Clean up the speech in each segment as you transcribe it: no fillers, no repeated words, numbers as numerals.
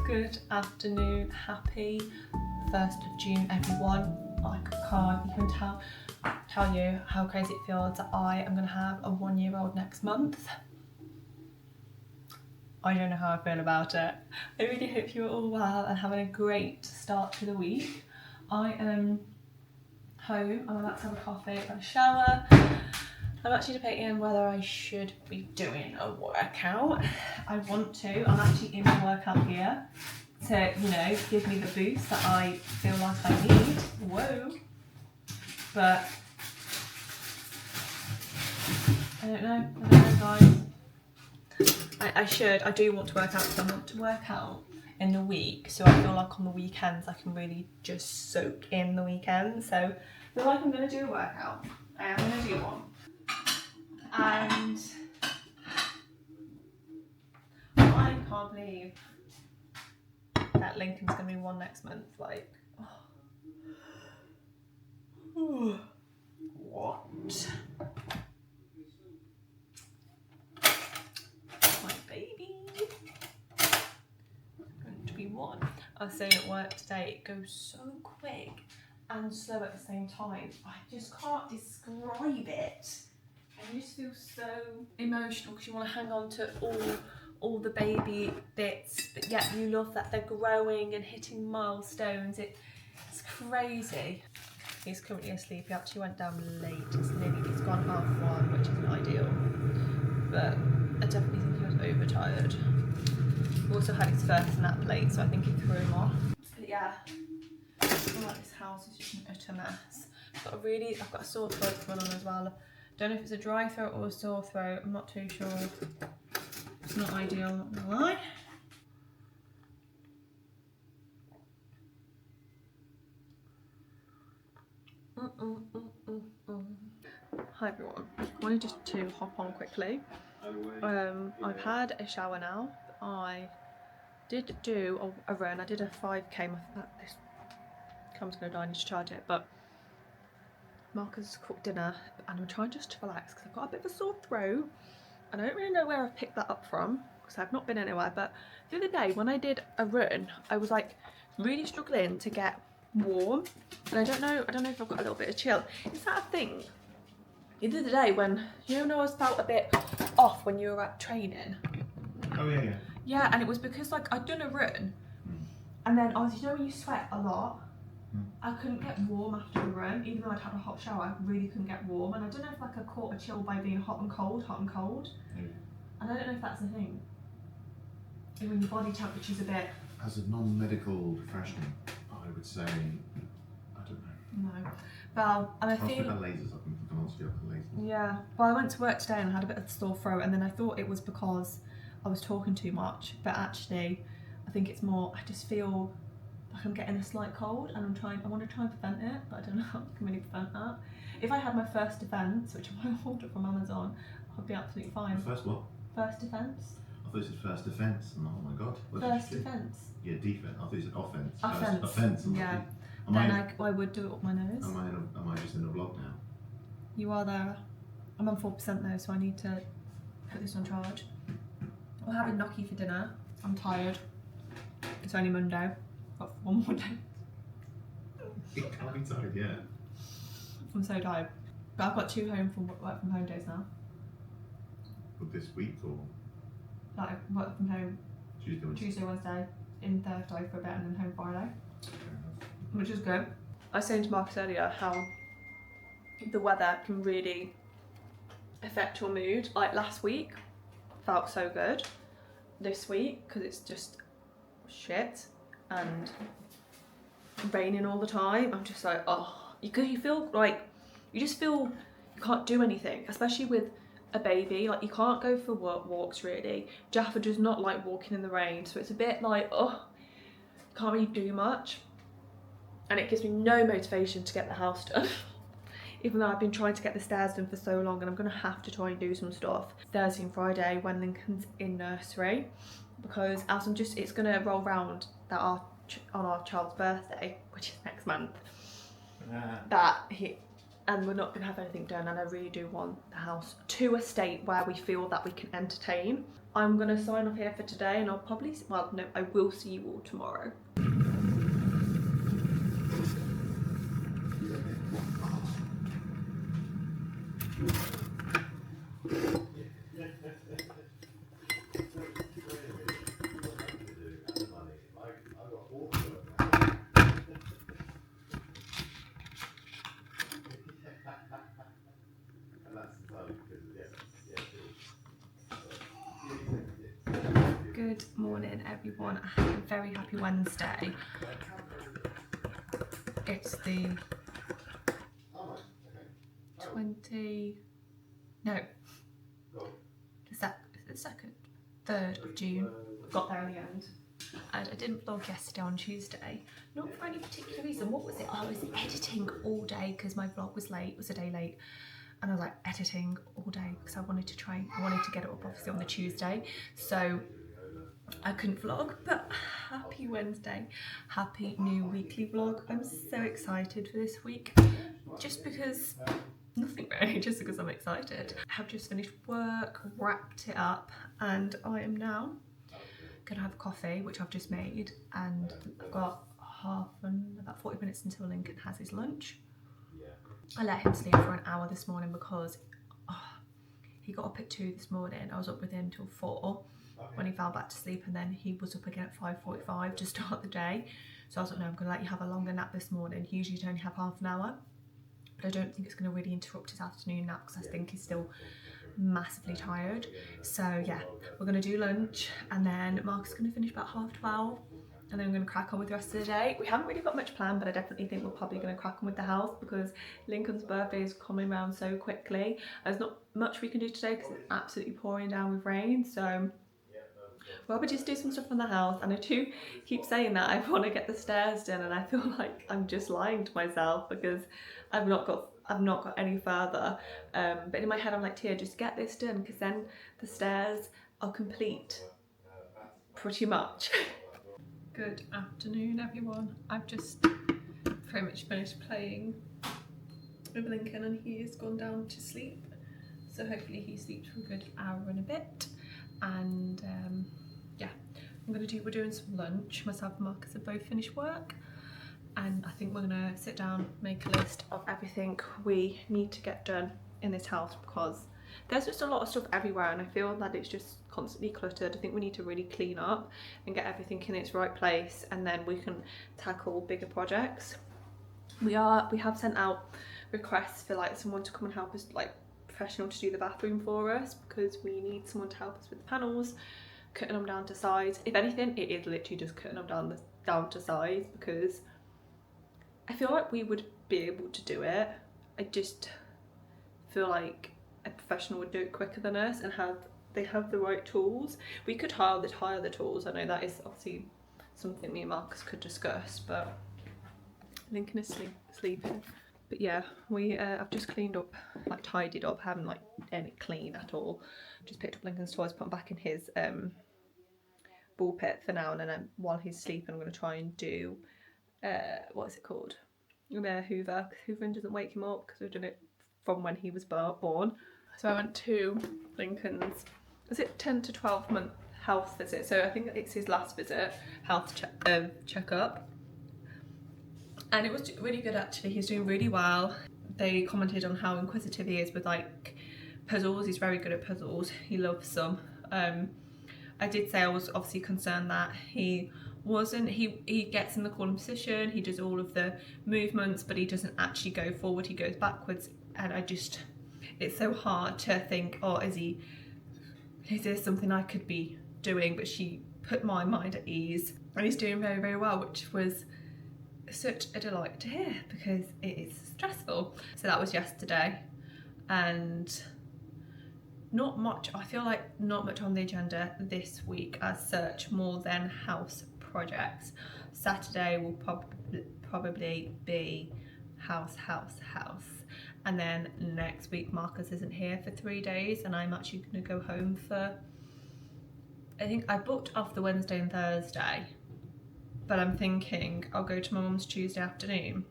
Good afternoon, happy 1st of June everyone. I can't even tell you how crazy it feels that I am going to have a 1-year-old next month. I don't know how I feel about it. I really hope you're all well and having a great start to the week. I am home, I'm about to have a coffee, have a shower. I'm actually debating whether I should be doing a workout. I want to. I'm actually in the workout here to, you know, give me the boost that I feel like I need. Whoa. But I don't know guys. I do want to work out because I want to work out in the week. So I feel like on the weekends I can really just soak in the weekend. So I feel like I'm going to do a workout. I am going to do one. And I can't believe that Lincoln's going to be one next month. Like, oh. What? My baby. Going to be one. I was saying at work today, it goes so quick and slow at the same time. I just can't describe it. I just feel so emotional because you want to hang on to all the baby bits, but yet you love that they're growing and hitting milestones. It's crazy. He's currently asleep. He actually went down late. It's gone 1:30, which isn't ideal. But I definitely think he was overtired. He also had his first nap late, so I think it threw him off. But yeah, I feel like this house is just an utter mess. I've got a sore throat going on as well. Don't know if it's a dry throat or a sore throat. I'm not too sure. It's not ideal, not gonna lie. Hi everyone. I wanted just to hop on quickly. I've had a shower now. I did do a run. I did a 5k. This camera's gonna die. I need to charge it, but Marcus cooked dinner and I'm trying just to relax because I've got a bit of a sore throat. I don't really know where I've picked that up from because I've not been anywhere, but the other day when I did a run, I was like really struggling to get warm, and I don't know if I've got a little bit of chill. Is that a thing? The other day when, you know, I felt a bit off when you were at training. Oh yeah. Yeah, and it was because like I'd done a run, and then obviously, you know when you sweat a lot, I couldn't get warm after the run, even though I'd had a hot shower. I really couldn't get warm, and I don't know if like I caught a chill by being hot and cold. And I don't know if that's a thing. When your body temperature's a bit. As a non-medical professional, I would say, I don't know. No. Well, and I feel. The lasers, I can answer you about the lasers. Yeah. Well, I went to work today and I had a bit of a sore throat, and then I thought it was because I was talking too much, but actually, I think it's more. I just feel like I'm getting a slight cold, and I want to try and prevent it, but I don't know how I can really prevent that. If I had my first defence, which I ordered from Amazon, I'd be absolutely fine. First what? First defence. I thought you said first defence. Oh my god. First defence. Yeah, defence. I thought you said offence. Offence. Offence. Yeah. Then I would do it up my nose. Am I just in a vlog now? You are there. I'm on 4% though, so I need to put this on charge. We're having gnocchi for dinner. I'm tired. It's only Monday. Got one more day. You can't be tired yet. I'm so tired. But I've got 2 work from home days now. For this week or? Like work from home Tuesday, Wednesday, in Thursday for a bit, and then home Friday. Which is good. I was saying to Marcus earlier how the weather can really affect your mood. Like last week felt so good. This week, because it's just shit and raining all the time, I'm just like, oh, because you feel like you just feel you can't do anything, especially with a baby. Like you can't go for walks really. Jaffa does not like walking in the rain, so it's a bit like, oh, can't really do much, and it gives me no motivation to get the house done. Even though I've been trying to get the stairs done for so long, and I'm gonna have to try and do some stuff Thursday and Friday when Lincoln's in nursery, because as it's gonna roll round that on our child's birthday, which is next month, that and we're not going to have anything done, and I really do want the house to a state where we feel that we can entertain. I'm going to sign off here for today, and I'll probably, well no, I will see you all tomorrow. Good morning everyone, a very happy Wednesday. It's the 3rd of June. Got there in the end. And I didn't vlog yesterday on Tuesday, not for any particular reason. What was it? I was editing all day because my vlog was late, it was a day late. And I was like editing all day because I wanted to get it up obviously on the Tuesday. So I couldn't vlog, but happy Wednesday, happy new weekly vlog. I'm so excited for this week, just because, nothing really, just because I'm excited. I have just finished work, wrapped it up, and I am now gonna have coffee, which I've just made, and I've got about 40 minutes until Lincoln has his lunch. I let him sleep for an hour this morning because he got up at 2 this morning. I was up with him till 4 when he fell back to sleep, and then he was up again at 5:45 to start the day. So I was like, no, I'm gonna let you have a longer nap this morning. He usually only have half an hour, but I don't think it's gonna really interrupt his afternoon nap because I think he's still massively tired. So yeah, we're gonna do lunch, and then Mark's gonna finish about 12:30, and then I'm going to crack on with the rest of the day. We haven't really got much planned, but I definitely think we're probably going to crack on with the house because Lincoln's birthday is coming around so quickly. There's not much we can do today because it's absolutely pouring down with rain, so well, we just do some stuff in the house. And I do keep saying that I want to get the stairs done, and I feel like I'm just lying to myself because I've not got any further. But in my head I'm like, Tia, just get this done because then the stairs are complete, pretty much. Good afternoon everyone. I've just pretty much finished playing with Lincoln and he has gone down to sleep. So hopefully he sleeps for a good hour and a bit. And yeah, we're doing some lunch. Myself and Marcus have both finished work. And I think we're gonna sit down, make a list of everything we need to get done in this house because there's just a lot of stuff everywhere and I feel that it's just constantly cluttered. I think we need to really clean up and get everything in its right place, and then we can tackle bigger projects. We have sent out requests for like someone to come and help us, like professional, to do the bathroom for us because we need someone to help us with the panels, cutting them down to size. If anything, it is literally just cutting them down to size because I feel like we would be able to do it. I just feel like a professional would do it quicker than us and they have the right tools. We could hire the tools. I know that is obviously something me and Marcus could discuss, but Lincoln is sleeping. But yeah, I've just cleaned up, like tidied up, haven't like any clean at all. Just picked up Lincoln's toys, put them back in his ball pit for now, and then while he's sleeping I'm going to try and do what is it called? Hoover. Hoovering doesn't wake him up because we've done it from when he was born. So I went to Lincoln's, is it 10 to 12 month health visit? So I think it's his last visit, health checkup. And it was really good actually. He's doing really well. They commented on how inquisitive he is with like puzzles. He's very good at puzzles. He loves them. I did say I was obviously concerned that he wasn't. He gets in the corner position, he does all of the movements, but he doesn't actually go forward, he goes backwards. And it's so hard to think, oh, is there something I could be doing? But she put my mind at ease, and he's doing very, very well, which was such a delight to hear because it is stressful. So that was yesterday, and not much, I feel like not much on the agenda this week as such, more than house projects. Saturday will probably be house, and then next week Marcus isn't here for 3 days and I'm actually going to go home for, I think I booked off the Wednesday and Thursday, but I'm thinking I'll go to my mum's Tuesday afternoon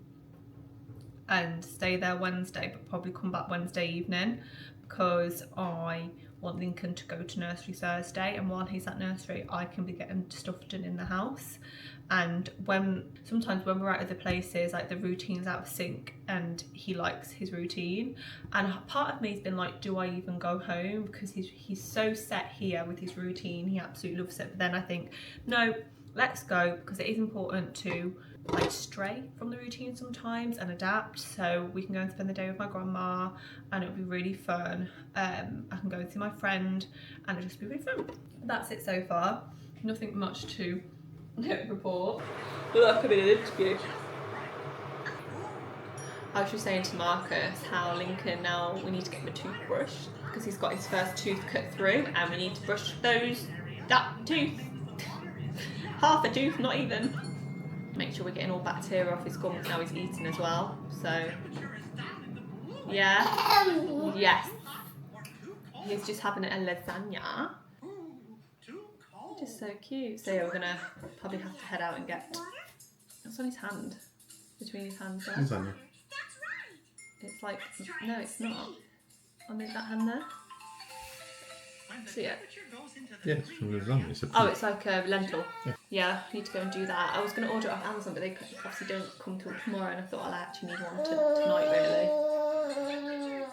and stay there Wednesday, but probably come back Wednesday evening because I want Lincoln to go to nursery Thursday, and while he's at nursery I can be getting stuff done in the house. And sometimes when we're at other places, like the routine's out of sync and he likes his routine, and part of me has been like, do I even go home, because he's so set here with his routine, he absolutely loves it. But then I think, no, let's go, because it is important to like stray from the routine sometimes and adapt. So we can go and spend the day with my grandma and it'll be really fun. I can go and see my friend and it'll just be really fun. That's it so far. Nothing much to report. Look, I'm in an interview. I was just saying to Marcus how Lincoln, now we need to get him a toothbrush because he's got his first tooth cut through and we need to brush that tooth. Half a tooth, not even. Make sure we're getting all bacteria off his gums now he's eating as well. So, yeah. Yes. He's just having a lasagna. Just so cute. So yeah, we're gonna probably have to head out and get. What's on his hand? Between his hands there. Lasagna. It's like, no, it's not. On that hand there. See it? Yeah, it's from lasagna. It's like a lentil. Yeah, I need to go and do that. I was going to order it off Amazon, but they obviously don't come till tomorrow, and I thought I actually need one tonight, really.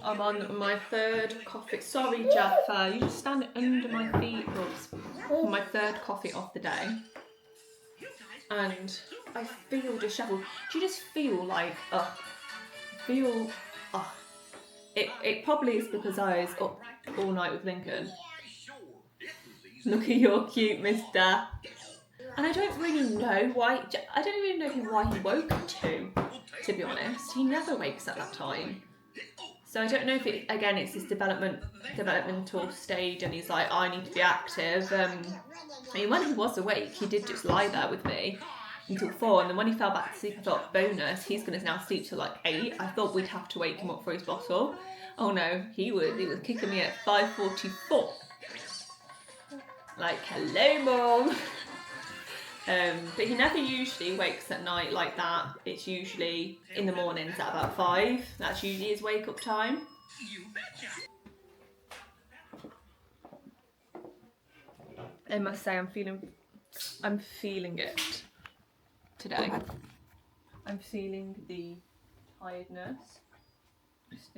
I'm on my third coffee. Sorry, Jaffa, you just stand under my feet, Rubs. My third coffee of the day. And I feel dishevelled. Do you just feel like, It probably is because I was up all night with Lincoln. Look at your cute mister. And I don't really know why, I don't really know why he woke at 2, to be honest. He never wakes at that time. So I don't know if it, again, it's his developmental stage and he's like, I need to be active. I mean, when he was awake, he did just lie there with me until 4, and then when he fell back to sleep, I thought, bonus, he's going to now sleep till like 8. I thought we'd have to wake him up for his bottle. Oh no, he was kicking me at 5:44. Like, hello, Mum. But he never usually wakes at night like that. It's usually in the mornings at about 5. That's usually his wake up time. I must say, I'm feeling it today. I'm feeling the tiredness.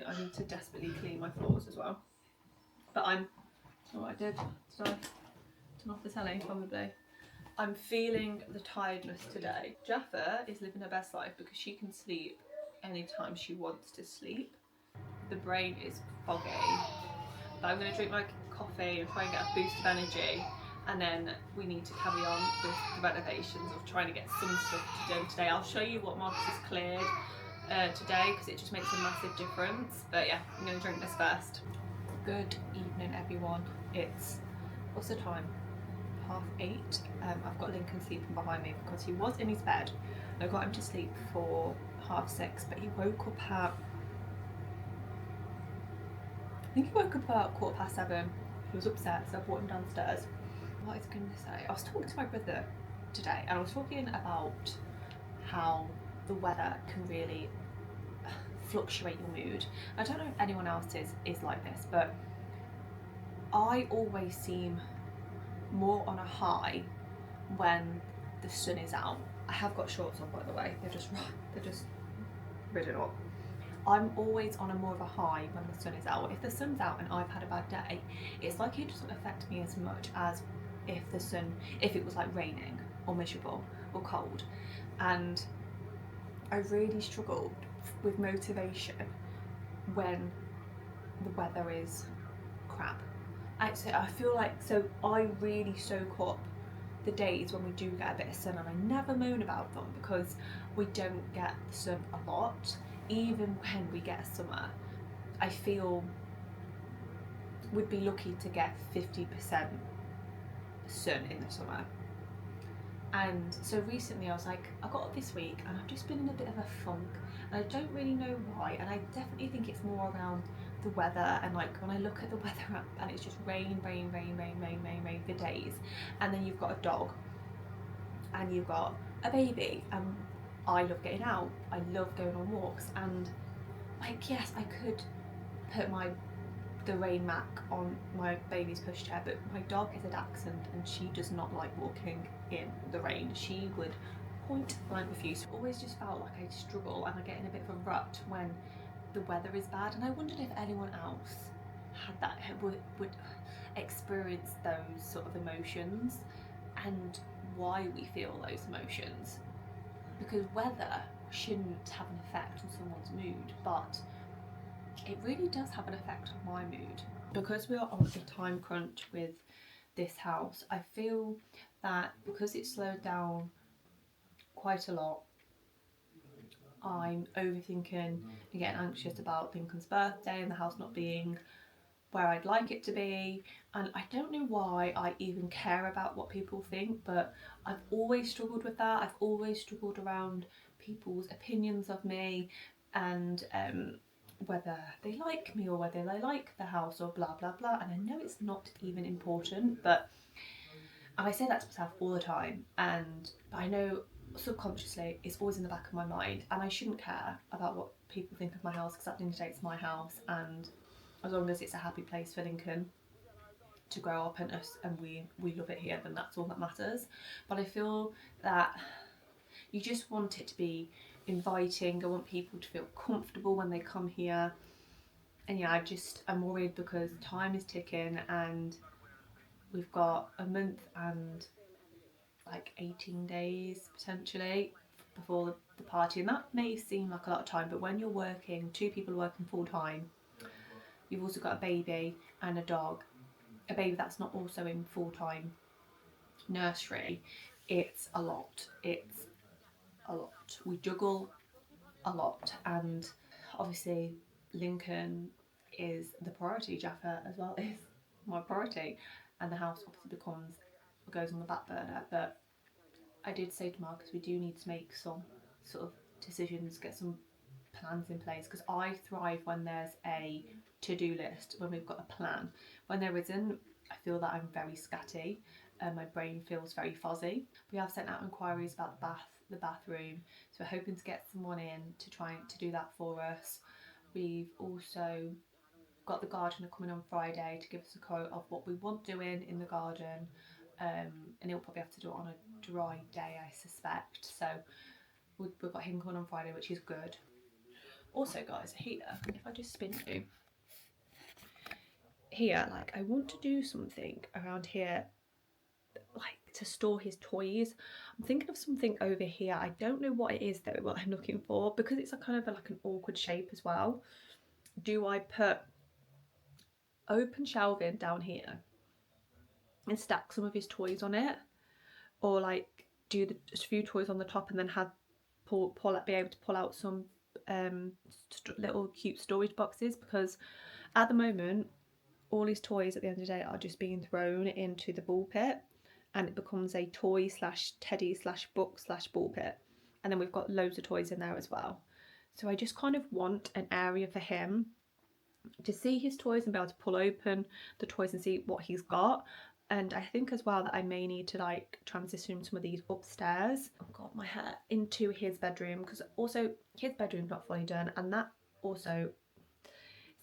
I need to desperately clean my floors as well. But I did I turn off the telly? Probably. I'm feeling the tiredness today. Jaffa is living her best life because she can sleep anytime she wants to sleep. The brain is foggy. But I'm going to drink my coffee and try and get a boost of energy. And then we need to carry on with the renovations of trying to get some stuff done today. I'll show you what Marcus has cleared today because it just makes a massive difference. But yeah, I'm going to drink this first. Good evening, everyone. What's the time? 8:30. I've got Lincoln sleeping behind me because he was in his bed. I got him to sleep for 6:30, but he woke up at, I think he woke up about 7:15. He was upset, so I brought him downstairs. What was I going to say? I was talking to my brother today, and I was talking about how the weather can really fluctuate your mood. I don't know if anyone else is like this, but I always seem more on a high when the sun is out. I have got shorts on, by the way. They're just ridden up. I'm always on a more of a high when the sun is out. If the sun's out and I've had a bad day, it's like it doesn't affect me as much as if it was like raining or miserable or cold. And I really struggle with motivation when the weather is crap. I feel like, so I really soak up the days when we do get a bit of sun, and I never moan about them because we don't get the sun a lot. Even when we get summer, I feel we'd be lucky to get 50% sun in the summer. And so recently I was like, I got up this week and I've just been in a bit of a funk, and I don't really know why, and I definitely think it's more around the weather. And like when I look at the weather app and it's just rain for days, and then you've got a dog and you've got a baby, and I love getting out. I love going on walks, and like, yes, I could put the rain mat on my baby's pushchair, but my dog is a dachshund and she does not like walking in the rain. She would point blank refuse. It always just felt like I'd struggle and I get in a bit of a rut when the weather is bad, and I wondered if anyone else had that, would experience those sort of emotions and why we feel those emotions, because weather shouldn't have an effect on someone's mood, but it really does have an effect on my mood. Because we are on a time crunch with this house, I feel that because it's slowed down quite a lot, I'm overthinking and getting anxious about Lincoln's birthday and the house not being where I'd like it to be. And I don't know why I even care about what people think, but I've always struggled with that. I've always struggled around people's opinions of me, and whether they like me or whether they like the house or blah blah blah. And I know it's not even important, but I say that to myself all the time, and I know subconsciously it's always in the back of my mind, and I shouldn't care about what people think of my house, because at the end of the day it's my house, and as long as it's a happy place for Lincoln to grow up in us and we love it here, then that's all that matters. But I feel that you just want it to be inviting. I want people to feel comfortable when they come here. And yeah, I'm worried because time is ticking and we've got a month and like 18 days potentially before the party, and that may seem like a lot of time, but when you're working, two people are working full time, you've also got a baby and a dog, a baby that's not also in full time nursery, it's a lot. It's a lot. We juggle a lot, and obviously Lincoln is the priority. Jaffa as well is my priority, and the house obviously goes on the back burner. But I did say to Marcus, we do need to make some sort of decisions, get some plans in place, because I thrive when there's a to-do list, when we've got a plan. When there isn't, I feel that I'm very scatty and my brain feels very fuzzy. We have sent out inquiries about the bathroom, so we're hoping to get someone in to try to do that for us. We've also got the gardener coming on Friday to give us a quote of what we want doing in the garden, and he'll probably have to do it on a dry day, I suspect. So we've got him coming on Friday, which is good. Also, guys, here, if I just spin you, here, like, I want to do something around here, like, to store his toys. I'm thinking of something over here. I don't know what it is though, what I'm looking for, because it's a kind of like an awkward shape as well. Do I put open shelving down here and stack some of his toys on it, or like do a few toys on the top and then have be able to pull out some little cute storage boxes? Because at the moment all his toys at the end of the day are just being thrown into the ball pit, and it becomes a toy slash teddy slash book slash ball pit, and then we've got loads of toys in there as well. So I just kind of want an area for him to see his toys and be able to pull open the toys and see what he's got. And I think as well that I may need to like transition some of these upstairs, I've got my hair, into his bedroom, because also his bedroom's not fully done, and that also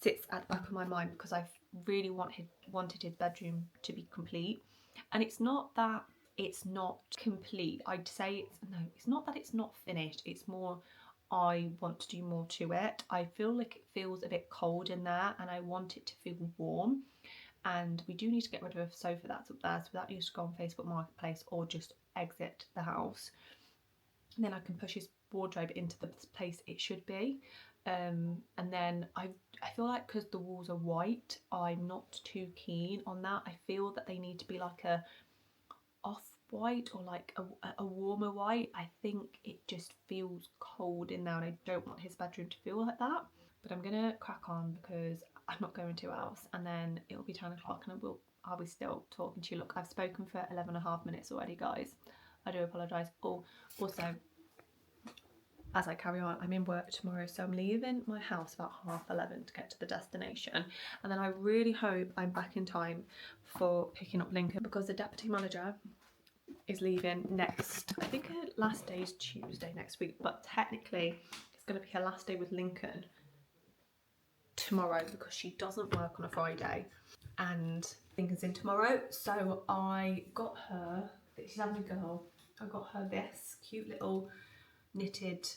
sits at the back of my mind because I've really wanted his bedroom to be complete. And it's not that it's not complete, I'd say it's not that it's not finished, it's more I want to do more to it. I feel like it feels a bit cold in there and I want it to feel warm. And we do need to get rid of a sofa that's up there, so that needs to go on Facebook Marketplace or just exit the house. And then I can push his wardrobe into the place it should be. And then I feel like because the walls are white, I'm not too keen on that. I feel that they need to be like a off-white or like a warmer white. I think it just feels cold in there and I don't want his bedroom to feel like that. But I'm gonna crack on because I'm not going to else, and then it'll be 10 o'clock and I'll be still talking to you. Look, I've spoken for 11.5 minutes already, guys. I do apologise. Oh, also, as I carry on, I'm in work tomorrow, so I'm leaving my house about 11:30 to get to the destination, and then I really hope I'm back in time for picking up Lincoln, because the deputy manager is leaving next, I think her last day is Tuesday next week, but technically it's going to be her last day with Lincoln tomorrow because she doesn't work on a Friday and Lincoln's in tomorrow. So I got her, she's having a girl, I got her this cute little knitted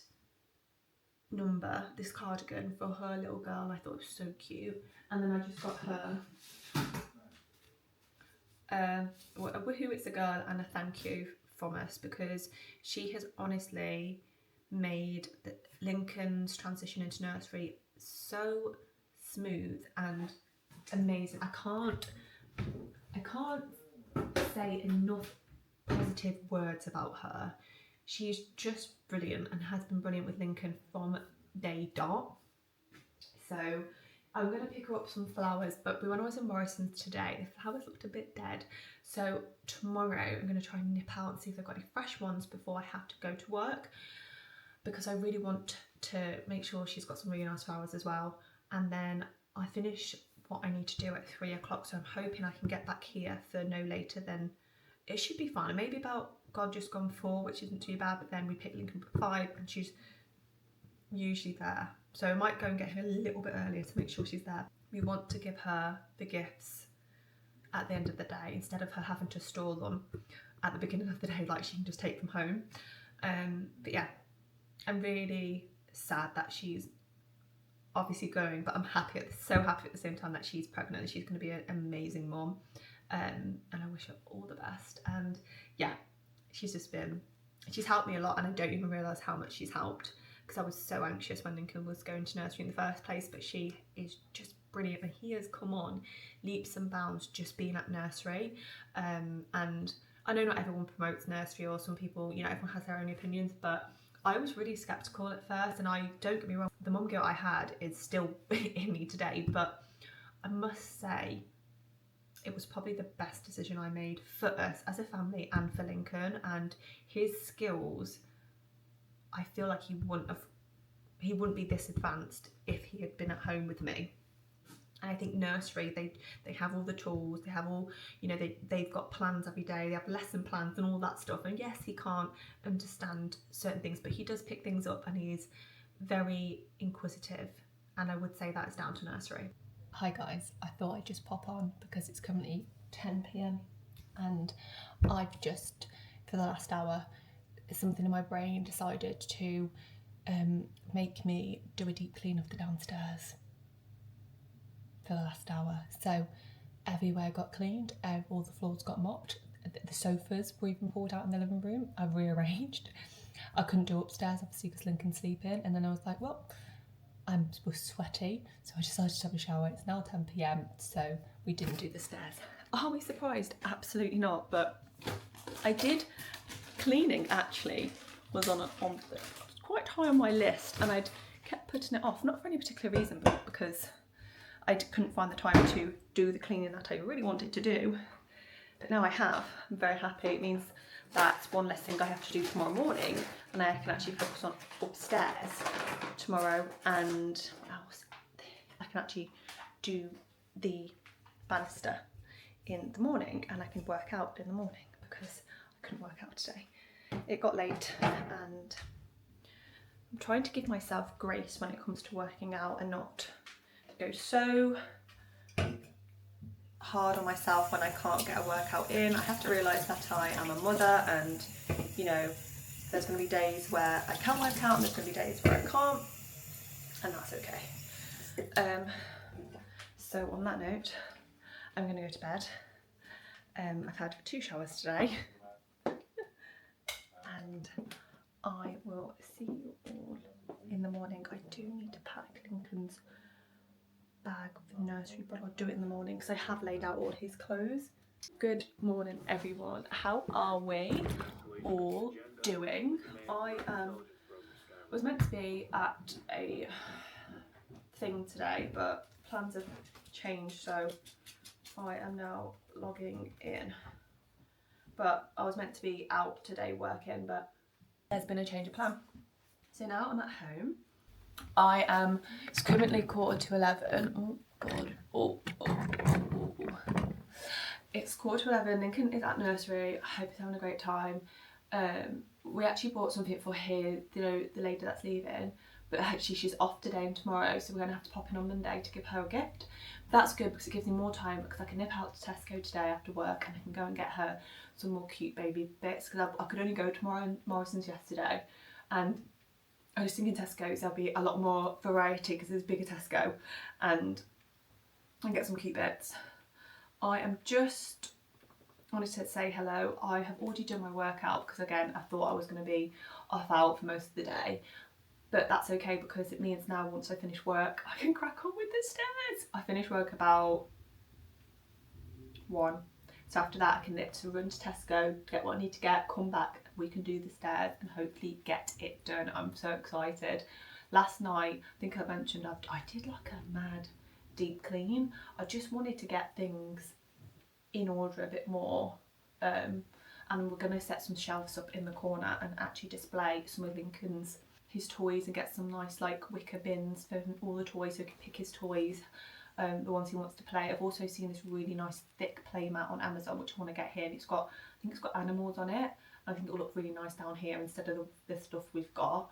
number, this cardigan for her little girl, and I thought it was so cute. And then I just got her a woohoo, it's a girl, and a thank you from us, because she has honestly made Lincoln's transition into nursery so smooth and amazing. I can't say enough positive words about her. She's just brilliant and has been brilliant with Lincoln from day dot. So I'm going to pick her up some flowers, but when I was in Morrison's today, the flowers looked a bit dead. So tomorrow I'm going to try and nip out and see if they've got any fresh ones before I have to go to work, because I really want to make sure she's got some really nice flowers as well. And then I finish what I need to do at 3 o'clock, so I'm hoping I can get back here for no later than, it should be fine, maybe about just gone 4, which isn't too bad, but then we pick Lincoln for 5 and she's usually there. So I might go and get her a little bit earlier to make sure she's there. We want to give her the gifts at the end of the day instead of her having to store them at the beginning of the day, like she can just take them home. But yeah, I'm really sad that she's obviously going, but I'm happy, so happy at the same time that she's pregnant and she's going to be an amazing mom. And I wish her all the best. And yeah, she's helped me a lot, and I don't even realise how much she's helped, because I was so anxious when Lincoln was going to nursery in the first place, but she is just brilliant, and he has come on leaps and bounds just being at nursery. And I know not everyone promotes nursery, or some people, you know, everyone has their own opinions, but I was really sceptical at first, and I don't get me wrong, the mum guilt I had is still in me today, but I must say it was probably the best decision I made for us as a family and for Lincoln. And his skills, I feel like he wouldn't be this advanced if he had been at home with me. And I think nursery, they have all the tools, they have all, you know, they've got plans every day, they have lesson plans and all that stuff. And yes, he can't understand certain things, but he does pick things up, and he's very inquisitive. And I would say that is down to nursery. Hi guys, I thought I'd just pop on because it's currently 10 p.m. and I've just, for the last hour, something in my brain decided to make me do a deep clean of the downstairs for the last hour. So everywhere got cleaned, all the floors got mopped, the sofas were even pulled out in the living room. I've rearranged. I couldn't do upstairs obviously because Lincoln's sleeping, and then I was like, well, I'm sweaty, so I decided to have a shower. It's now 10 p.m, so we didn't do the stairs. Are we surprised? Absolutely not. But I did. Cleaning actually was on quite high on my list, and I'd kept putting it off, not for any particular reason, but because I couldn't find the time to do the cleaning that I really wanted to do. But now I have. I'm very happy. It means that's one less thing I have to do tomorrow morning, and I can actually focus on upstairs tomorrow, and I can actually do the banister in the morning, and I can work out in the morning because I couldn't work out today. It got late, and I'm trying to give myself grace when it comes to working out and not go so hard on myself when I can't get a workout in. I have to realise that I am a mother, and you know, there's going to be days where I can work out and there's going to be days where I can't, and that's okay. So on that note, I'm going to go to bed. I've had 2 showers today and I will see you all in the morning. I do need to pack Lincoln's bag for nursery, but I'll do it in the morning because I have laid out all his clothes. Good morning everyone, how are we all doing? I was meant to be at a thing today, but plans have changed, so I am now logging in. But I was meant to be out today working, but there's been a change of plan. So now I'm at home. I am, it's currently 11:15. Oh god, It's 11:15. Lincoln is at nursery. I hope he's having a great time. We actually bought something for here, you know, the lady that's leaving, but actually she's off today and tomorrow, so we're going to have to pop in on Monday to give her a gift. But that's good because it gives me more time, because I can nip out to Tesco today after work and I can go and get her some more cute baby bits, because I could only go to Morrison's yesterday, and I was thinking Tesco's there'll be a lot more variety because there's a bigger Tesco, and get some cute bits. I am just wanted to say hello. I have already done my workout because again I thought I was going to be off out for most of the day, but that's okay because it means now once I finish work I can crack on with the stairs. I finish work about 1, so after that I can nip to run to Tesco, get what I need to get, come back, we can do the stairs and hopefully get it done. I'm so excited. Last night, I think I mentioned I did like a mad deep clean. I just wanted to get things in order a bit more, and we're going to set some shelves up in the corner and actually display some of Lincoln's his toys and get some nice like wicker bins for all the toys so he can pick his toys, the ones he wants to play. I've also seen this really nice thick play mat on Amazon which I want to get here, and I think it's got animals on it. I think it'll look really nice down here instead of the stuff we've got.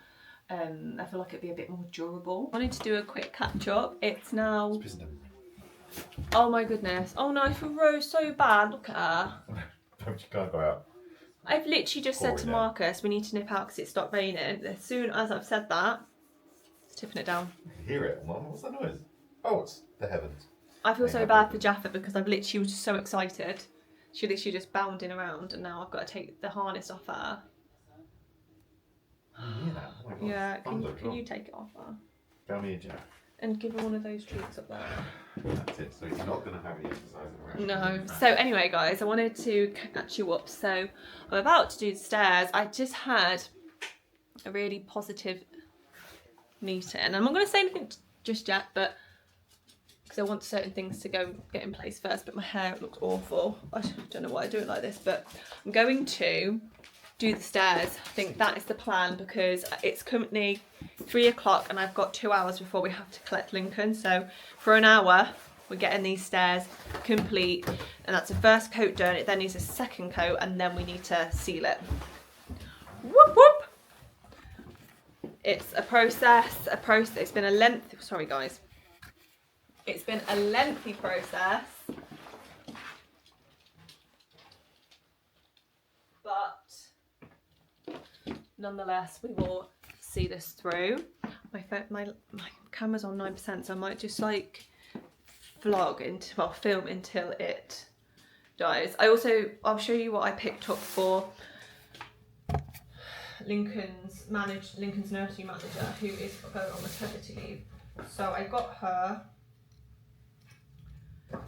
I feel like it'd be a bit more durable. I wanted to do a quick catch up. It's now, oh my goodness, oh no, I feel Rose so bad, look at her. You can't go out. I've literally just said to Marcus we need to nip out because it stopped raining. As soon as I've said that, it's tipping it down. I hear it, Mum. What's that noise? Oh, it's the heavens. I feel so bad for Jaffa because I've literally was so excited. She literally just bounding around and now I've got to take the harness off her. I hear that. Oh my God. Yeah, can you take it off her? Go me a Jack. And give her one of those treats up there. That's it. So he's not going to have any exercise around. No. So anyway, guys, I wanted to catch you up. So I'm about to do the stairs. I just had a really positive meeting. And I'm not going to say anything just yet, but because I want certain things to go get in place first. But my hair looks awful. I don't know why I do it like this, but I'm going to do the stairs. I think that is the plan because it's currently 3 o'clock and I've got 2 hours before we have to collect Lincoln. So for an hour we're getting these stairs complete, and that's the first coat done. It then needs a second coat and then we need to seal it. Whoop whoop. It's a process. It's been a lengthy, sorry guys, it's been a lengthy process, but nonetheless we will see this through. My camera's on 9%, so I might just like film until it dies. I'll show you what I picked up for Lincoln's nursery manager, who is going on maternity leave. So I got her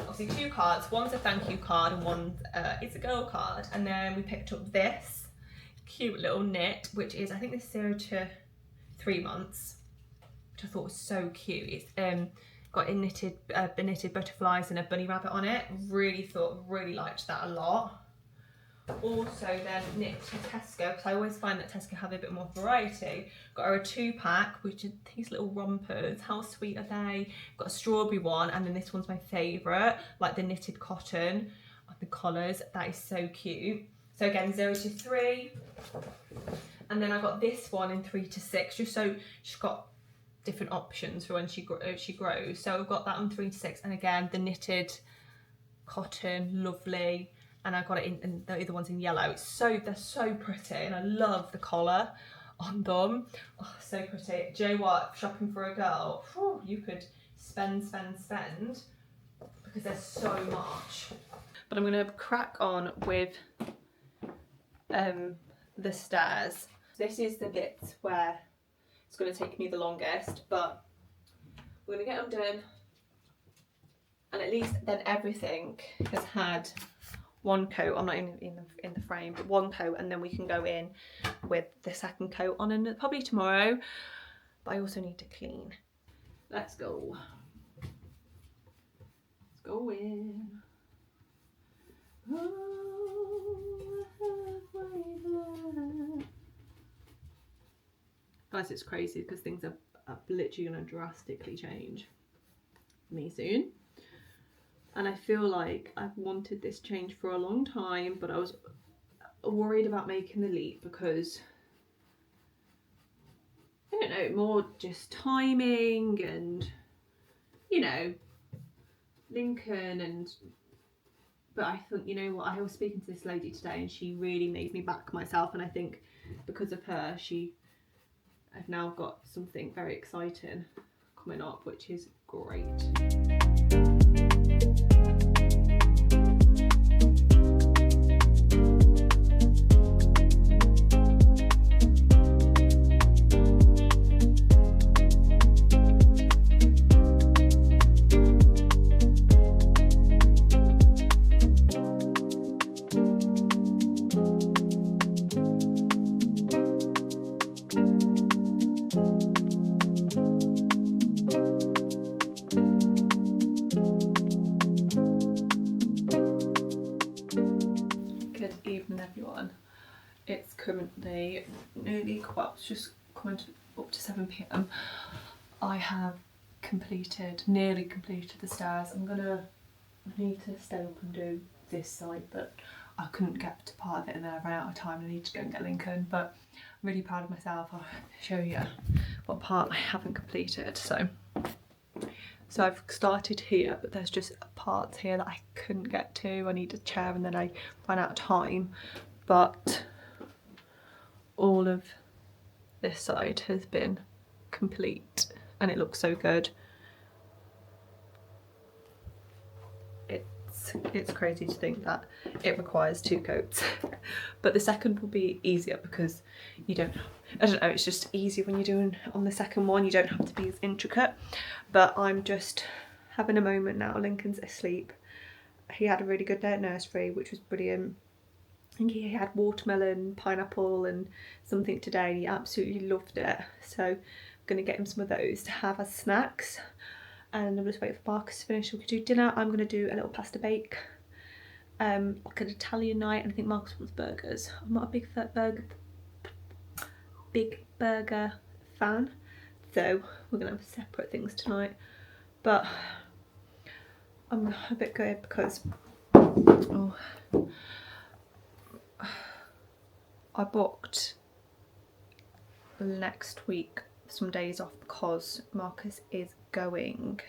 obviously 2 cards. One's a thank you card and one's it's a girl card. And then we picked up this cute little knit, which is, I think this is 0 to 3 months, which I thought was so cute. It's got knitted butterflies and a bunny rabbit on it. Really liked that a lot. Also then knit to Tesco, because I always find that Tesco have a bit more variety. Got her a 2-pack, which are these little rompers. How sweet are they? Got a strawberry one, and then this one's my favourite, like the knitted cotton on the collars. That is so cute. So again, 0 to 3. And then I got this one in 3 to 6, just so she's got different options for when she grows. So I've got that on 3 to 6, and again the knitted cotton, lovely. And I got it in the other one's in yellow. They're so pretty, and I love the collar on them. Oh, so pretty. Do you know what? Shopping for a girl, whew, you could spend because there's so much. But I'm gonna crack on with the stairs. This is the bit where it's gonna take me the longest, but we're gonna get them done, and at least then everything has had 1 coat. I'm not in the frame, but 1 coat, and then we can go in with the second coat on, and probably tomorrow. But I also need to clean. Let's go. Let's go in. Guys, it's crazy because things are literally going to drastically change for me soon. and I feel like I've wanted this change for a long time, but I was worried about making the leap because, I don't know, more just timing and, you know, Lincoln and, but I thought, you know what, I was speaking to this lady today and she really made me back myself, and I think because of her, I've now got something very exciting coming up, which is great. Everyone, it's currently nearly, well, it's just coming up to 7 p.m. I have nearly completed the stairs. I need to stay up and do this side, but I couldn't get to part of it and then I ran out of time. I need to go and get Lincoln, but I'm really proud of myself. I'll show you what part I haven't completed. So I've started here, but there's just parts here that I couldn't get to. I need a chair and then I ran out of time. But all of this side has been complete and it looks so good. It's crazy to think that it requires 2 coats, but the second will be easier because I don't know, it's just easier when you're doing on the second one. You don't have to be as intricate, but I'm just having a moment now. Lincoln's asleep. He had a really good day at nursery, which was brilliant. I think he had watermelon, pineapple and something today. He absolutely loved it, so I'm going to get him some of those to have as snacks. And I'm just waiting for Marcus to finish so we can do dinner. I'm going to do a little pasta bake, like an Italian night, and I think Marcus wants burgers. I'm not a big burger fan, so we're going to have separate things tonight. But I'm a bit good because I booked next week some days off because Marcus is going,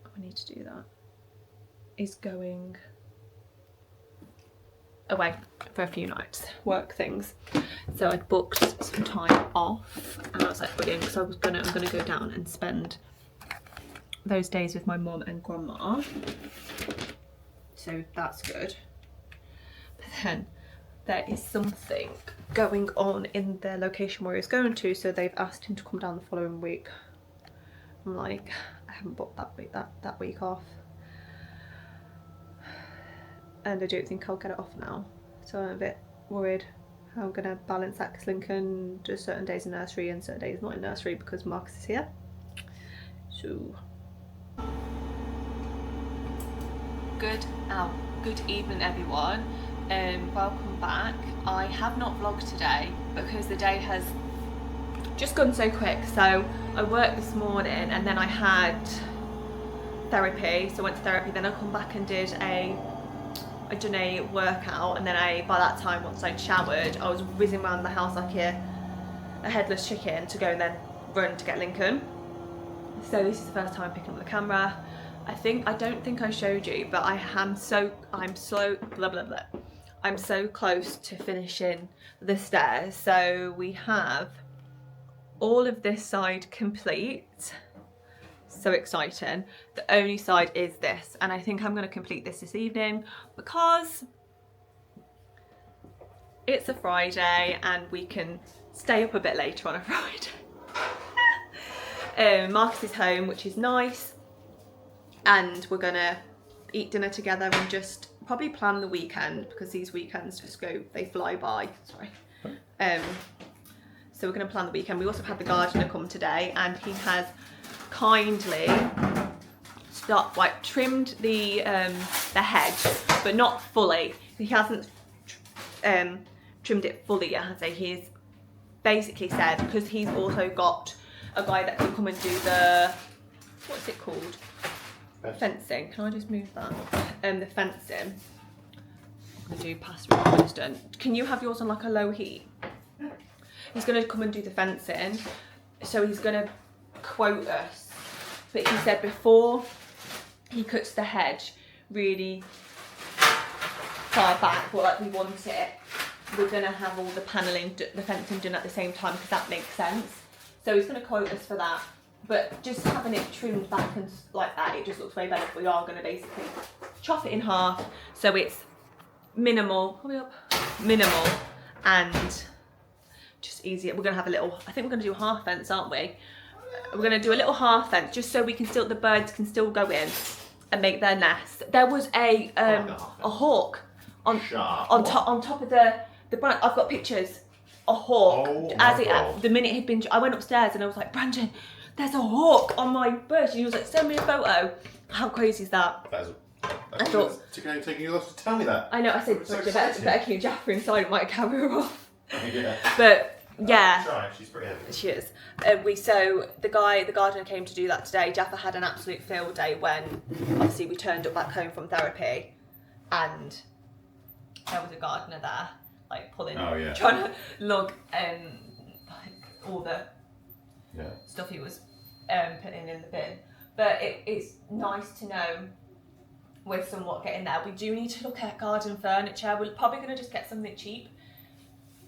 I need to do that, is going away for a few nights, work things. So I'd booked some time off and I was like brilliant, because I'm gonna go down and spend those days with my mum and grandma, so that's good. But then there is something going on in the location where he's going to, so they've asked him to come down the following week. I'm like, I haven't booked that week off, and I don't think I'll get it off now, so I'm a bit worried how I'm gonna balance that, because Lincoln does certain days in nursery and certain days not in nursery because Marcus is here. So good evening everyone. Welcome back. I have not vlogged today because the day has just gone so quick. So I worked this morning and then I had therapy, so I went to therapy, then I come back and did I done a workout, and then by that time, once I'd showered, I was whizzing around the house like a headless chicken to go and then run to get Lincoln. So this is the first time picking up the camera. I don't think I showed you, but I'm so close to finishing the stairs. So we have all of this side complete. So exciting. The only side is this, and I think I'm going to complete this evening because it's a Friday and we can stay up a bit later on a Friday. Marcus is home, which is nice, and we're gonna eat dinner together and just probably plan the weekend, because these weekends just they fly by. Sorry. So we're gonna plan the weekend. We also had the gardener come today, and he has kindly trimmed the hedge, but not fully. He hasn't trimmed it fully yet, has he? He's basically said, because he's also got a guy that can come and do the, what's it called? fencing. Can I just move that? The fencing. I'm gonna do past when it's done. Can you have yours on like a low heat? He's gonna come and do the fencing. So he's gonna quote us. But he said before he cuts the hedge really far back, what like we want it, we're gonna have all the panelling, the fencing done at the same time because that makes sense. So he's gonna quote us for that. But just having it trimmed back and like that, it just looks way better. We are gonna basically chop it in half so it's minimal, minimal and just easier. We're gonna have a little, I think we're gonna do a half fence, aren't we? We're gonna do a little half fence just so we can still, the birds can still go in and make their nest. There was a hawk on top of the branch. I've got pictures. A hawk the minute he'd been. I went upstairs and I was like, Brandon, there's a hawk on my bush. And he was like, send me a photo. How crazy is that? I thought taking you off to tell me that. I know. I said, so better keep Jaffa inside. It might carry her off. Yeah. But yeah, Try. She's pretty heavy. she is. So the gardener came to do that today. Jaffa had an absolute field day when obviously we turned up back home from therapy, and there was a gardener there, like pulling, trying to lug like all the stuff he was putting in the bin. But it's nice to know we're somewhat getting there. We do need to look at garden furniture. We're probably going to just get something cheap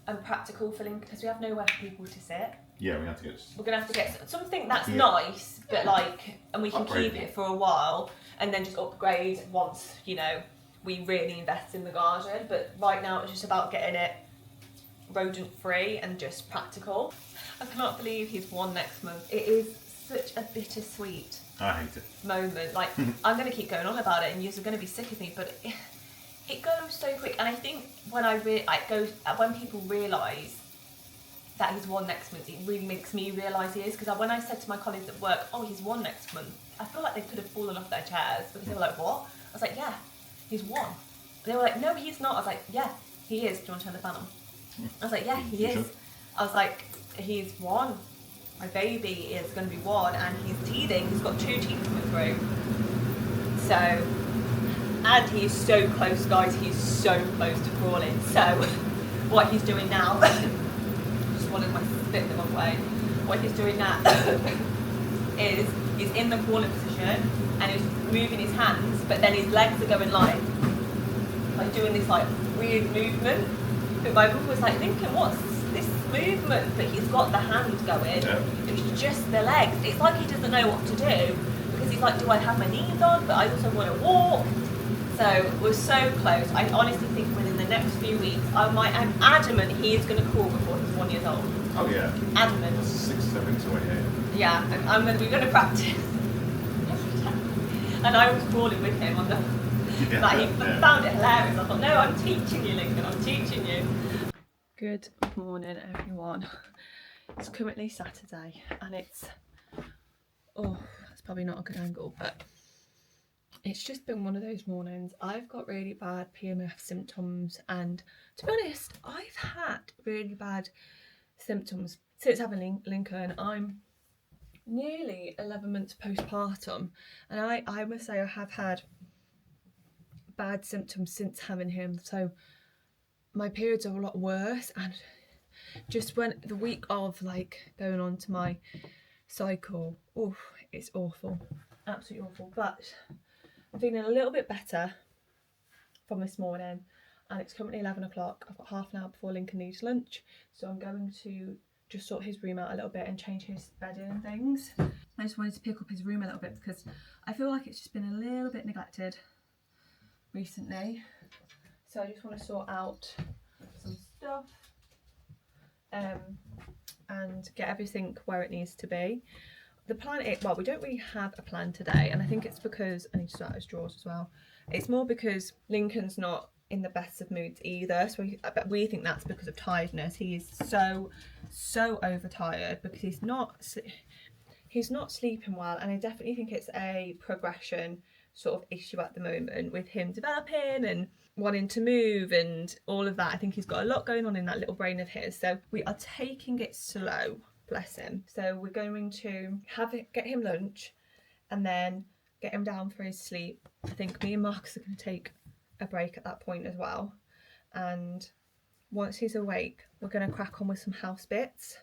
and practical for Lincoln because we have nowhere for people to sit. Yeah, we have to get. We're gonna have to get something that's nice, but like, and we can keep it for a while, and then just upgrade once we really invest in the garden. But right now, it's just about getting it rodent free and just practical. I cannot believe he's 1 next month. It is such a bittersweet moment. Like, I'm gonna keep going on about it, and you're gonna be sick of me, but it goes so quick. And I think when people realise that he's 1 next month, it really makes me realise he is. Because when I said to my colleagues at work, oh, he's 1 next month, I feel like they could have fallen off their chairs because they were like, what? I was like, yeah, he's 1. They were like, no, he's not. I was like, yeah, he is. Do you want to turn the fan on? I was like, yeah, he is. I was like, he's 1. My baby is going to be 1 and he's teething. He's got 2 teeth coming through. So, and he's so close, guys. He's so close to crawling. So, what he's doing now, just wanted my spit the wrong way. What he's doing now is he's in the crawling position and he's moving his hands, but then his legs are going like doing this like weird movement. But my mum was like, Lincoln, what's this movement? But he's got the hand going. Yeah. It's just the legs. It's like he doesn't know what to do because he's like, do I have my knees on? But I also want to walk. So we're so close. I honestly think within the next few weeks, I'm adamant he is going to crawl before he's 1 year old. Oh yeah. Adamant. That's 6, 7 weeks away. Yeah, and we're going to practice. And I was crawling with him on the. He found it hilarious. I thought, no, I'm teaching you, Lincoln. I'm teaching you. Good morning, everyone. It's currently Saturday, and it's that's probably not a good angle, but it's just been one of those mornings. I've got really bad PMS symptoms, and to be honest, I've had really bad symptoms since having Lincoln. I'm nearly 11 months postpartum, and I must say I have had bad symptoms since having him. So my periods are a lot worse, and just when the week of like going on to my cycle, it's awful, absolutely awful. But I'm feeling a little bit better from this morning, and it's currently 11 o'clock. I've got half an hour before Lincoln needs lunch, so I'm going to just sort his room out a little bit and change his bedding and things. I just wanted to pick up his room a little bit because I feel like it's just been a little bit neglected recently. So I just want to sort out some stuff and get everything where it needs to be. The plan is, well, we don't really have a plan today, and I think it's because I need to sort out his drawers as well. It's more because Lincoln's not in the best of moods either, so we think that's because of tiredness. He is so overtired because he's not sleeping well, and I definitely think it's a progression sort of issue at the moment with him developing and wanting to move and all of that. I think he's got a lot going on in that little brain of his, so we are taking it slow, bless him. So we're going to get him lunch, and then get him down for his sleep. I think me and Marcus are going to take a break at that point as well. And once he's awake, we're going to crack on with some house bits.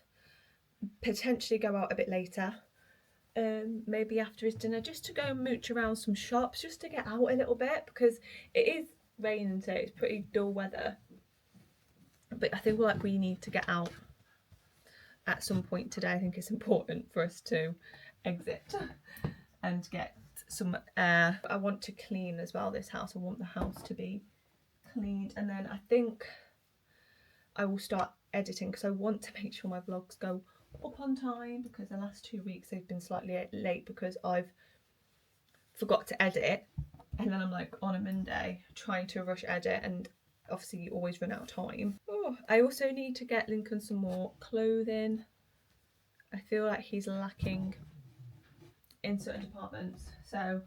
Potentially go out a bit later. Maybe after his dinner, just to go and mooch around some shops, just to get out a little bit, because it is raining today. It's pretty dull weather. But I feel like we need to get out at some point today. I think it's important for us to exit and get some air. I want to clean as well this house. I want the house to be cleaned, and then I think I will start editing, because I want to make sure my vlogs go up on time, because the last 2 weeks they've been slightly late because I've forgot to edit, and then I'm like on a Monday trying to rush edit, and obviously you always run out of time. Oh, I also need to get Lincoln some more clothing. I feel like he's lacking in certain departments, so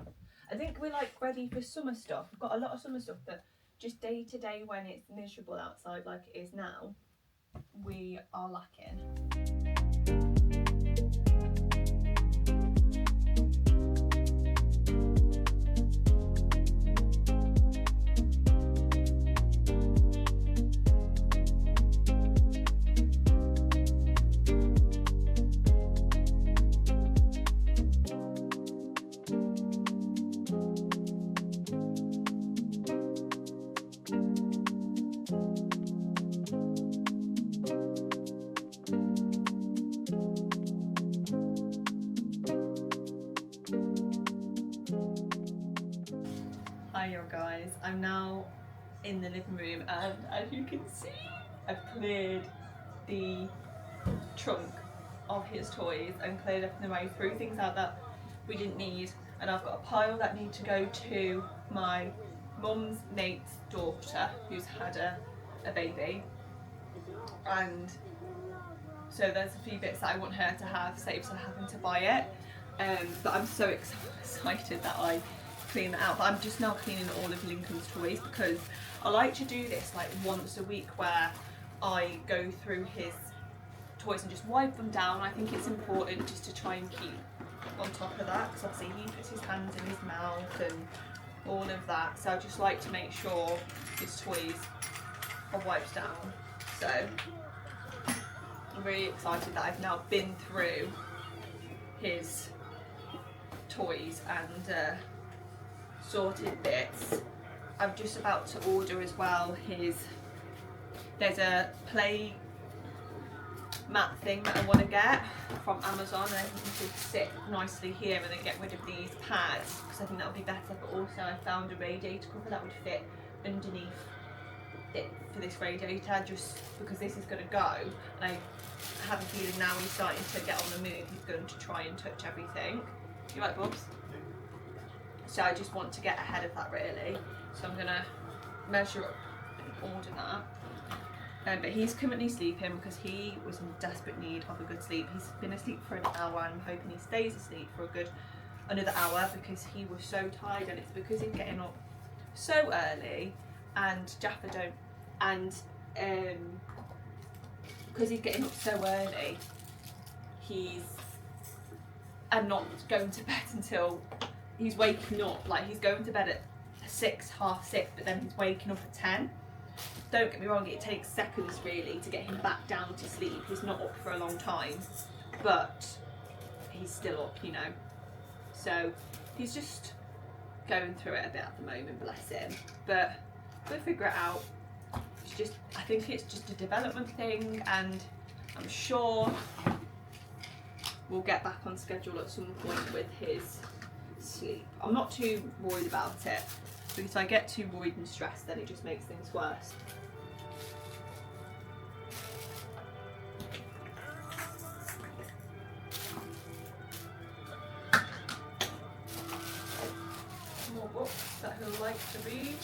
I think we're like ready for summer stuff. We've got a lot of summer stuff, but just day to day when it's miserable outside like it is now, we are lacking. Hiya guys, I'm now in the living room, and as you can see, I've cleared the trunk of his toys and cleared up in the way, threw things out that we didn't need, and I've got a pile that need to go to my mum's mate's daughter who's had a baby, and so there's a few bits that I want her to have, saves her having to buy it, but I'm so excited that I clean that out. But I'm just now cleaning all of Lincoln's toys, because I like to do this like once a week, where I go through his toys and just wipe them down. I think it's important just to try and keep on top of that, because obviously he puts his hands in his mouth and all of that, so I just like to make sure his toys are wiped down. So I'm really excited that I've now been through his toys and sorted bits. I'm just about to order as well there's a play mat thing that I want to get from Amazon, and I think it should sit nicely here and then get rid of these pads, because I think that would be better. But also I found a radiator cover that would fit underneath it for this radiator, just because this is going to go, and I have a feeling now he's starting to get on the move, he's going to try and touch everything. You right, Bobs? So I just want to get ahead of that really, so I'm going to measure up and order that. But he's currently sleeping because he was in desperate need of a good sleep. He's been asleep for an hour, and I'm hoping he stays asleep for a good another hour, because he was so tired, and it's because he's getting up so early, and Jaffa don't, and because he's getting up so early, he's not going to bed until he's waking up. Like, he's going to bed at 6, half 6, but then he's waking up at 10. Don't get me wrong, it takes seconds really to get him back down to sleep. He's not up for a long time, but he's still up, you know. So he's just going through it a bit at the moment, bless him. But we'll figure it out. It's just, I think it's just a development thing, and I'm sure we'll get back on schedule at some point with his sleep. I'm not too worried about it, because if I get too worried and stressed, then it just makes things worse. More books that he'll like to read.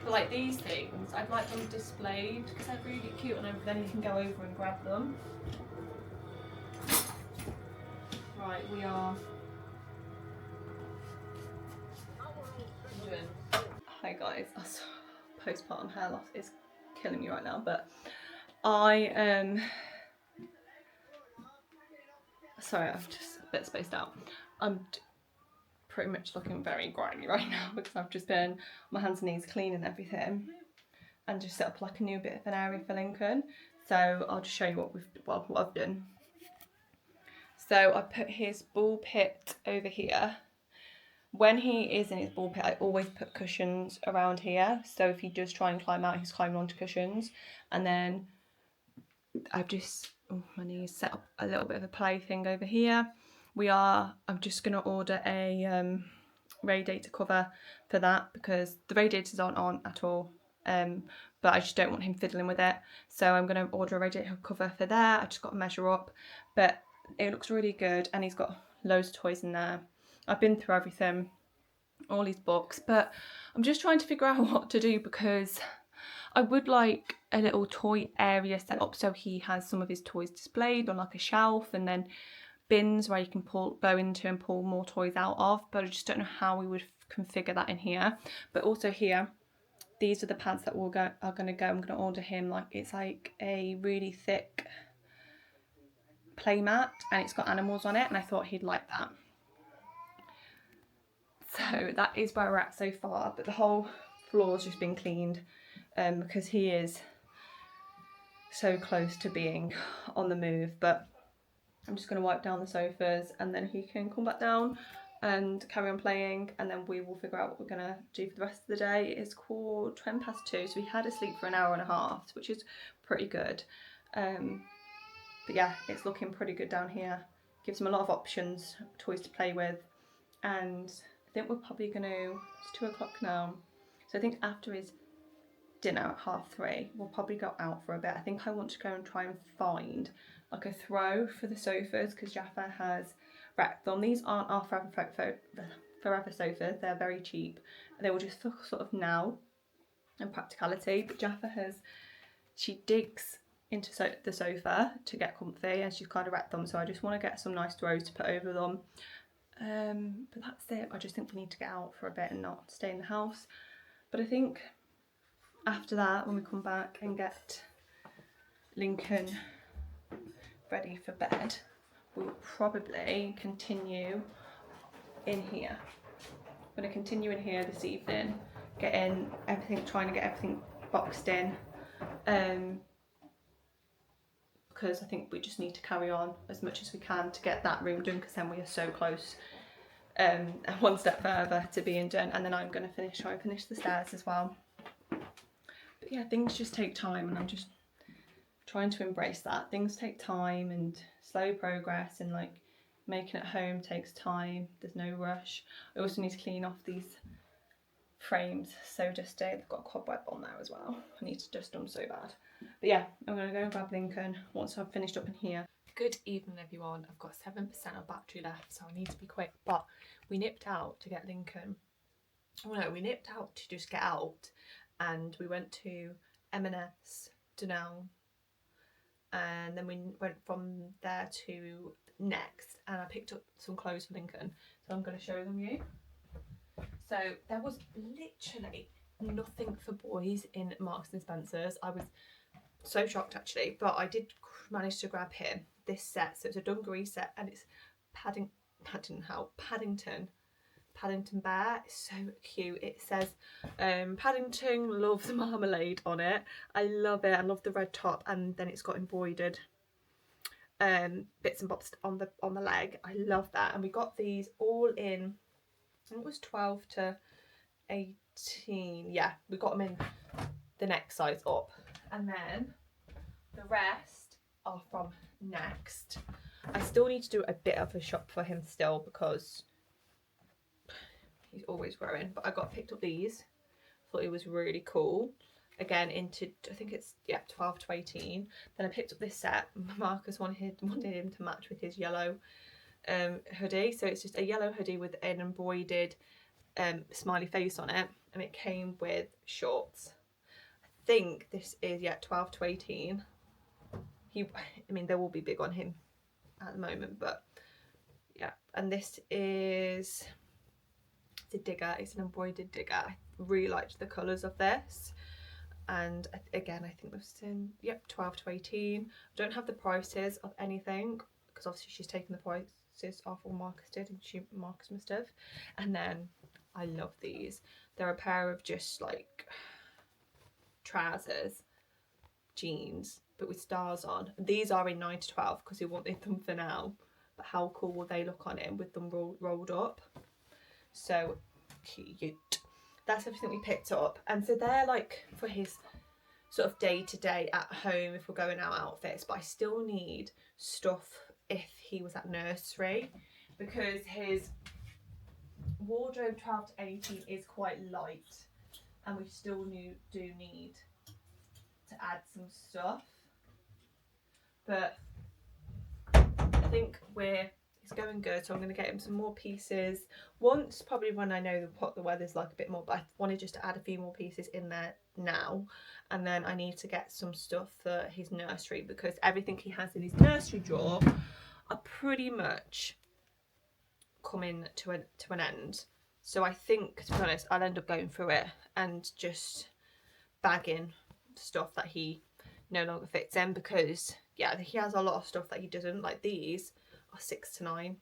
But like these things, I'd like them displayed because they're really cute, and then you can go over and grab them. Right, we are doing. Hi guys, postpartum hair loss is killing me right now, but I sorry, I've just bit spaced out. I'm pretty much looking very grimy right now because I've just been on my hands and knees cleaning everything and just set up like a new bit of an area for Lincoln. So I'll just show you what I've done. So I put his ball pit over here. When he is in his ball pit, I always put cushions around here. So if he does try and climb out, he's climbing onto cushions. And then I've just, my knees, set up a little bit of a plaything over here. I'm just going to order a radiator cover for that because the radiators aren't on at all. But I just don't want him fiddling with it. So I'm going to order a radiator cover for there. I just got to measure up. But it looks really good and he's got loads of toys in there. I've been through everything, all his books, but I'm just trying to figure out what to do because I would like a little toy area set up so he has some of his toys displayed on like a shelf and then bins where you can go into and pull more toys out of, but I just don't know how we would configure that in here. But also here, these are the pads that are going to go. I'm going to order him it's like a really thick play mat and it's got animals on it and I thought he'd like that. So that is where we're at so far, but the whole floor's just been cleaned because he is so close to being on the move. But I'm just going to wipe down the sofas and then he can come back down and carry on playing, and then we will figure out what we're going to do for the rest of the day. It's 2:10, so we had a sleep for an hour and a half, which is pretty good. But yeah, it's looking pretty good down here. Gives him a lot of options, toys to play with, and I think we're probably going to, it's 2 o'clock now, so I think after his dinner at 3:30, we'll probably go out for a bit. I think I want to go and try and find like a throw for the sofas because Jaffa has wrecked them. These aren't our forever sofas, they're very cheap. They were just for sort of now and practicality, but Jaffa she digs into the sofa to get comfy and she's kind of wrecked them, so I just want to get some nice throws to put over them. But that's it. I just think we need to get out for a bit and not stay in the house. But I think after that, when we come back and get Lincoln ready for bed, we'll probably continue in here. I'm going to continue in here this evening, trying to get everything boxed in. Because I think we just need to carry on as much as we can to get that room done, because then we are so close, one step further to being done. And then I'm going to try and finish the stairs as well. But yeah, things just take time, and I'm just trying to embrace that. Things take time and slow progress, and like making it home takes time. There's no rush. I also need to clean off these frames, so dusty. They've got a cobweb on there as well. I need to dust them so bad. But yeah, I'm going to go and grab Lincoln once I've finished up in here. Good evening, everyone. I've got 7% of battery left, so I need to be quick. But we nipped out to get Lincoln. Oh no, we nipped out to just get out, and we went to M&S, Dunelm, and then we went from there to Next, and I picked up some clothes for Lincoln. So I'm going to show them you. So there was literally nothing for boys in Marks and Spencer's. I was so shocked actually, but I did manage to grab him this set. So it's a dungaree set, and it's Paddington Bear. It's so cute. It says Paddington loves marmalade on it. I love it. I love the red top, and then it's got embroidered bits and bobs on the leg. I love that. And we got these all in, I think it was 12 to 18. Yeah, we got them in the next size up. And then the rest are from Next. I still need to do a bit of a shop for him still because he's always growing. But I picked up these. Thought it was really cool. Again, into, I think it's 12 to 18. Then I picked up this set. Marcus wanted him to match with his yellow hoodie. So it's just a yellow hoodie with an embroidered smiley face on it, and it came with shorts. I think this is 12 to 18. They will be big on him at the moment, but yeah. And this is the digger. It's an embroidered digger. I really liked the colours of this, and again, I think this is in 12 to 18. I don't have the prices of anything because obviously she's taken the price boxes off, or Marcus did, and Marcus must have. And then I love these. They're a pair of just like trousers, jeans, but with stars on. These are in 9 to 12 because we wanted them for now. But how cool will they look on him with them rolled up? So cute. That's everything we picked up. And so they're like for his sort of day-to-day at home if we're going out outfits, but I still need stuff if he was at nursery, because his wardrobe 12 to 18 is quite light, and we still do need to add some stuff. But I think it's going good, so I'm going to get him some more pieces once, probably when I know what the weather's like a bit more, but I wanted just to add a few more pieces in there now. And then I need to get some stuff for his nursery, because everything he has in his nursery drawer are pretty much coming to an end. So I think, to be honest, I'll end up going through it and just bagging stuff that he no longer fits in, because yeah, he has a lot of stuff that he doesn't. Like these are 6 to 9,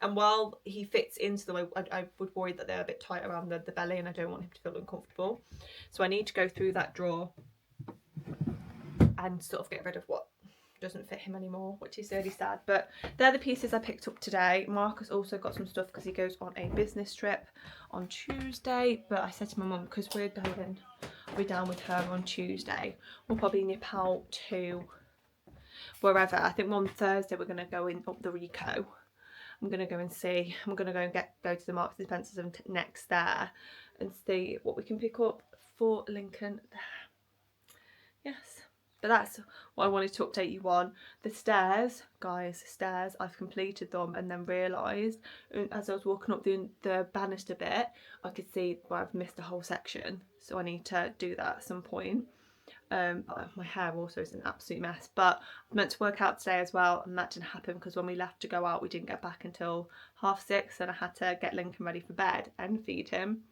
and while he fits into them, I would worry that they're a bit tight around the belly, and I don't want him to feel uncomfortable. So I need to go through that drawer and sort of get rid of what doesn't fit him anymore, which is really sad. But they're the pieces I picked up today. Marcus also got some stuff because he goes on a business trip on Tuesday, but I said to my mum, because we're down with her on Tuesday, we'll probably nip out to wherever. I think on Thursday we're going to go in up the Rico. I'm going to go and see, I'm going to go to the Marks and Spencer's and next there and see what we can pick up for Lincoln there. Yes, but that's what I wanted to update you on. The stairs, guys, I've completed them, and then realised as I was walking up the banister bit, I could see where I've missed a whole section, so I need to do that at some point. My hair also is an absolute mess, but I meant to work out today as well, and that didn't happen because when we left to go out we didn't get back until 6:30, and I had to get Lincoln ready for bed and feed him.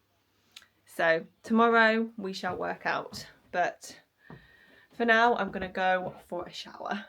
So tomorrow we shall work out, but for now I'm gonna go for a shower.